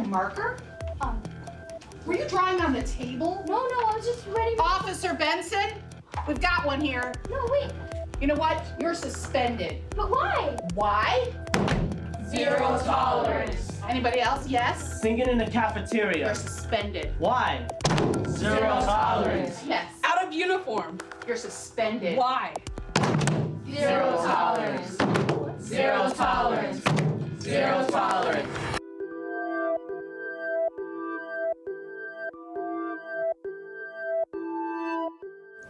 marker? Were you drawing on the table? No, I was just ready. Officer Benson, we've got one here. No, wait. You know what? You're suspended. But why? Why? Zero tolerance. Anybody else? Yes? Singing in the cafeteria. You're suspended. Why? Zero tolerance. Yes. Out of uniform. You're suspended. Why? Zero tolerance. Zero tolerance. Zero tolerance.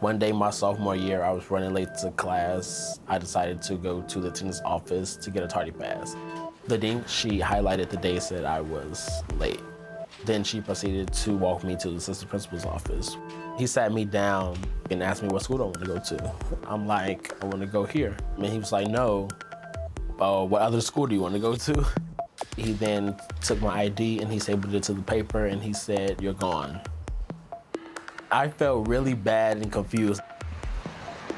One day my sophomore year, I was running late to class. I decided to go to the attendance office to get a tardy pass. The dean, she highlighted the days that I was late. Then she proceeded to walk me to the assistant principal's office. He sat me down and asked me what school I want to go to. I'm like, I want to go here. And he was like, no. What other school do you want to go to? He then took my ID and he stapled it to the paper and he said, you're gone. I felt really bad and confused.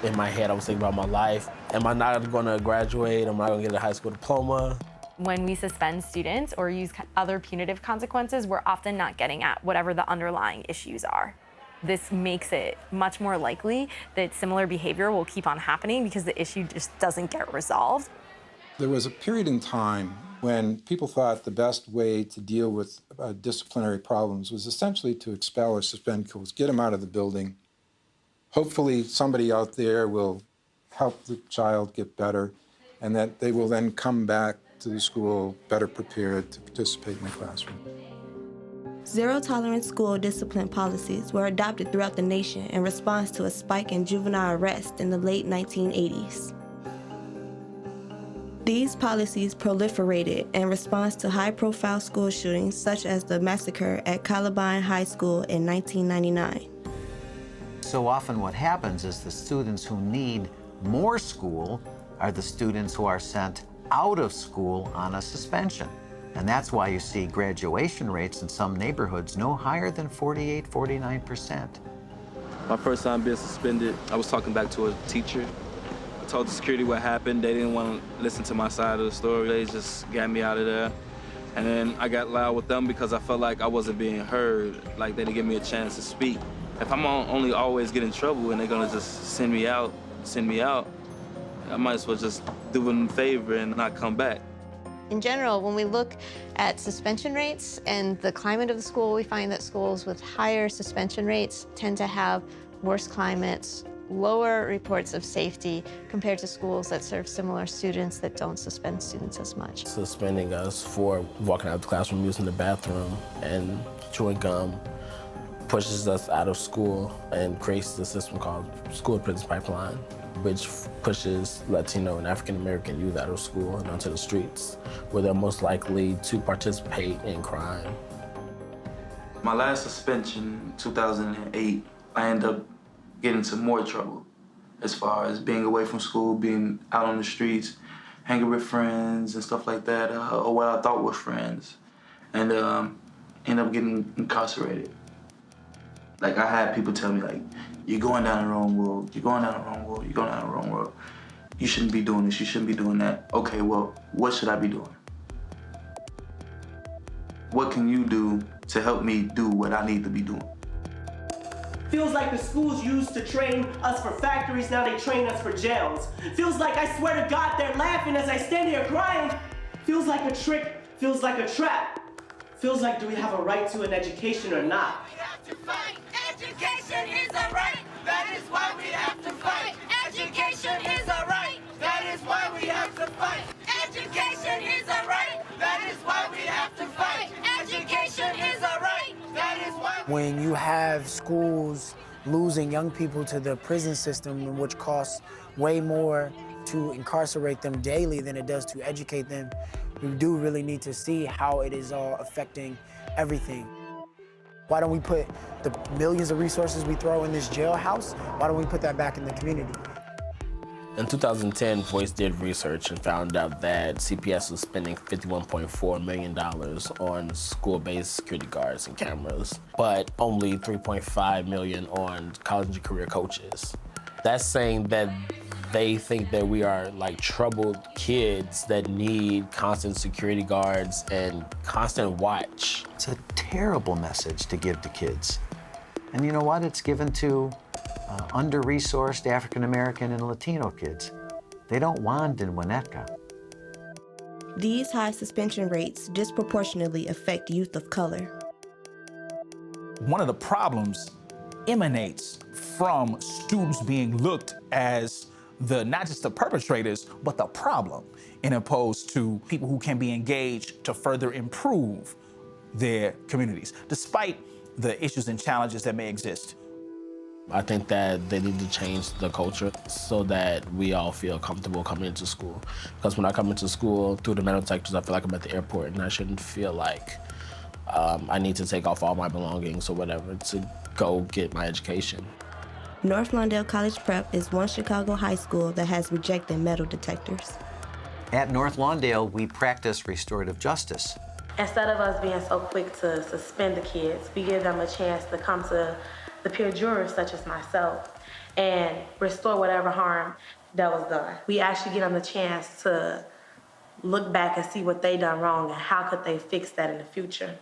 In my head, I was thinking about my life. Am I not gonna graduate? Am I gonna get a high school diploma? When we suspend students or use other punitive consequences, we're often not getting at whatever the underlying issues are. This makes it much more likely that similar behavior will keep on happening because the issue just doesn't get resolved. There was a period in time when people thought the best way to deal with disciplinary problems was essentially to expel or suspend schools, get them out of the building. Hopefully somebody out there will help the child get better, and that they will then come back to the school better prepared to participate in the classroom. Zero-tolerance school discipline policies were adopted throughout the nation in response to a spike in juvenile arrest in the late 1980s. These policies proliferated in response to high-profile school shootings such as the massacre at Columbine High School in 1999. So often what happens is the students who need more school are the students who are sent out of school on a suspension. And that's why you see graduation rates in some neighborhoods no higher than 48, 49%. My first time being suspended, I was talking back to a teacher. I told the security what happened. They didn't want to listen to my side of the story. They just got me out of there. And then I got loud with them because I felt like I wasn't being heard, like they didn't give me a chance to speak. If I'm only always get in trouble and they're gonna just send me out, I might as well just do them a favor and not come back. In general, when we look at suspension rates and the climate of the school, we find that schools with higher suspension rates tend to have worse climates, lower reports of safety compared to schools that serve similar students that don't suspend students as much. Suspending us for walking out of the classroom, using the bathroom, and chewing gum pushes us out of school and creates the system called school-to-prison pipeline, which pushes Latino and African-American youth out of school and onto the streets, where they're most likely to participate in crime. My last suspension, 2008, I ended up getting into more trouble as far as being away from school, being out on the streets, hanging with friends and stuff like that, or what I thought were friends, and ended up getting incarcerated. Like, I had people tell me, like, you're going down the wrong road, you're going down the wrong road, you're going down the wrong road. You shouldn't be doing this, you shouldn't be doing that. Okay, well, what should I be doing? What can you do to help me do what I need to be doing? Feels like the schools used to train us for factories, now they train us for jails. Feels like, I swear to God, they're laughing as I stand here crying. Feels like a trick, feels like a trap. Feels like, do we have a right to an education or not? We have to fight. Education is a right. That is why we have to fight. Education is a right. That is why we have to fight. Education is a right. That is why we have to fight. Education is a right. That is why. When you have schools losing young people to the prison system, which costs way more to incarcerate them daily than it does to educate them, we do really need to see how it is all affecting everything. Why don't we put the millions of resources we throw in this jailhouse, why don't we put that back in the community? In 2010, Voice did research and found out that CPS was spending $51.4 million on school-based security guards and cameras, but only $3.5 million on college and career coaches. That's saying that They think that we are like troubled kids that need constant security guards and constant watch. It's a terrible message to give to kids. And you know what? It's given to under-resourced African-American and Latino kids. They don't want in Winnetka. These high suspension rates disproportionately affect youth of color. One of the problems emanates from students being looked as not just the perpetrators, but the problem, in opposed to people who can be engaged to further improve their communities, despite the issues and challenges that may exist. I think that they need to change the culture so that we all feel comfortable coming into school. Because when I come into school through the metal detectors, I feel like I'm at the airport and I shouldn't feel like I need to take off all my belongings or whatever to go get my education. North Lawndale College Prep is one Chicago high school that has rejected metal detectors. At North Lawndale, we practice restorative justice. Instead of us being so quick to suspend the kids, we give them a chance to come to the peer jurors, such as myself, and restore whatever harm that was done. We actually give them the chance to look back and see what they done wrong and how could they fix that in the future.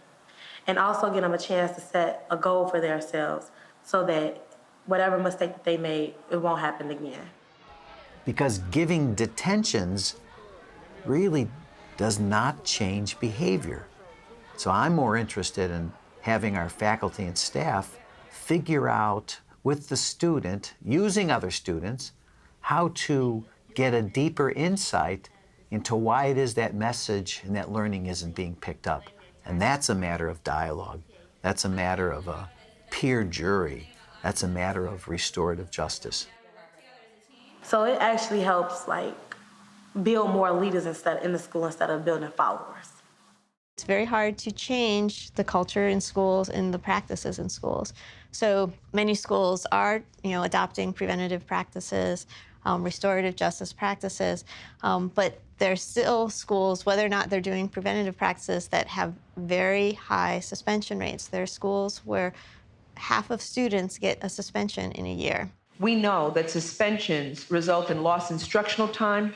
And also give them a chance to set a goal for themselves so that whatever mistake that they made, it won't happen again. Because giving detentions really does not change behavior. So I'm more interested in having our faculty and staff figure out with the student, using other students, how to get a deeper insight into why it is that message and that learning isn't being picked up. And that's a matter of dialogue. That's a matter of a peer jury. That's a matter of restorative justice. So it actually helps build more leaders in the school instead of building followers. It's very hard to change the culture in schools and the practices in schools. So many schools are, adopting preventative practices, restorative justice practices, but there's still schools, whether or not they're doing preventative practices, that have very high suspension rates. There are schools where half of students get a suspension in a year. We know that suspensions result in lost instructional time,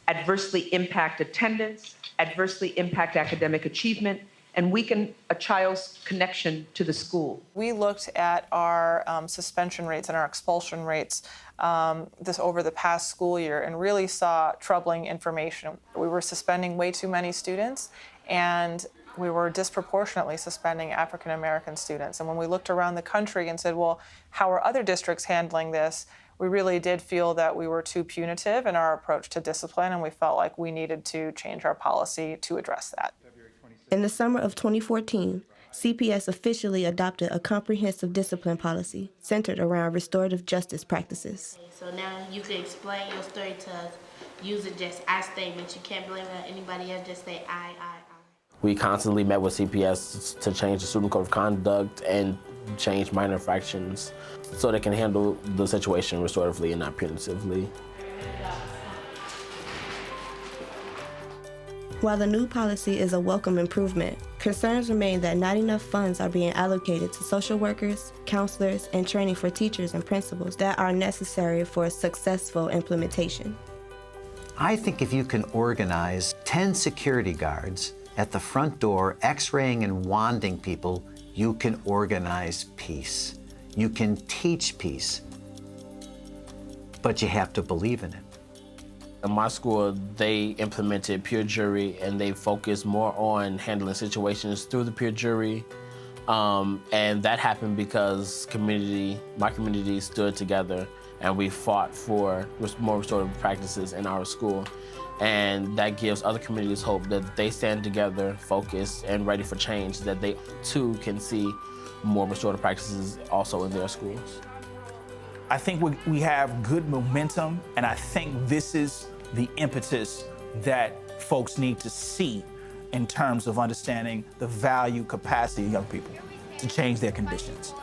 adversely impact attendance, adversely impact academic achievement, and weaken a child's connection to the school. We looked at our suspension rates and our expulsion rates over the past school year and really saw troubling information. We were suspending way too many students, and we were disproportionately suspending African American students. And when we looked around the country and said, well, how are other districts handling this? We really did feel that we were too punitive in our approach to discipline, and we felt like we needed to change our policy to address that. In the summer of 2014, CPS officially adopted a comprehensive discipline policy centered around restorative justice practices. So now you can explain your story to us using just I statements. You can't blame it on anybody else, just say I. We constantly met with CPS to change the student code of conduct and change minor infractions so they can handle the situation restoratively and not punitively. While the new policy is a welcome improvement, concerns remain that not enough funds are being allocated to social workers, counselors, and training for teachers and principals that are necessary for a successful implementation. I think if you can organize 10 security guards at the front door x-raying and wanding people, you can organize peace. You can teach peace, but you have to believe in it. In my school, they implemented peer jury and they focused more on handling situations through the peer jury. And that happened because my community stood together and we fought for more restorative practices in our school. And that gives other communities hope that they stand together, focused, and ready for change, that they too can see more restorative practices also in their schools. I think we have good momentum, and I think this is the impetus that folks need to see in terms of understanding the value, capacity of young people to change their conditions.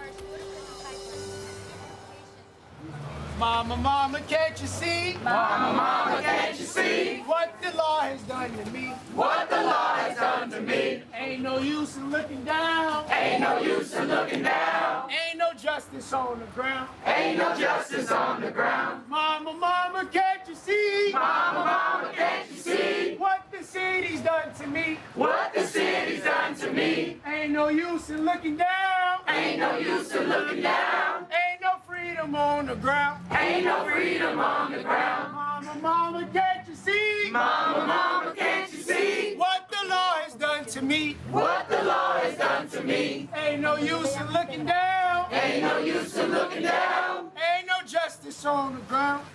Mama, mama, can't you see? Mama, mama, can't you see? What the law has done to me? What the law has done to me? Ain't no use in looking down. Ain't no use in looking down. Ain't no justice on the ground. Ain't no justice on the ground. Mama, mama, can't use in looking down. Ain't no use in looking down. Ain't no freedom on the ground. Ain't no freedom on the ground. Mama, mama, can't you see? Mama, mama, can't you see? What the law has done to me. What the law has done to me. Ain't no use in looking down. Ain't no use in looking down. Ain't no justice on the ground.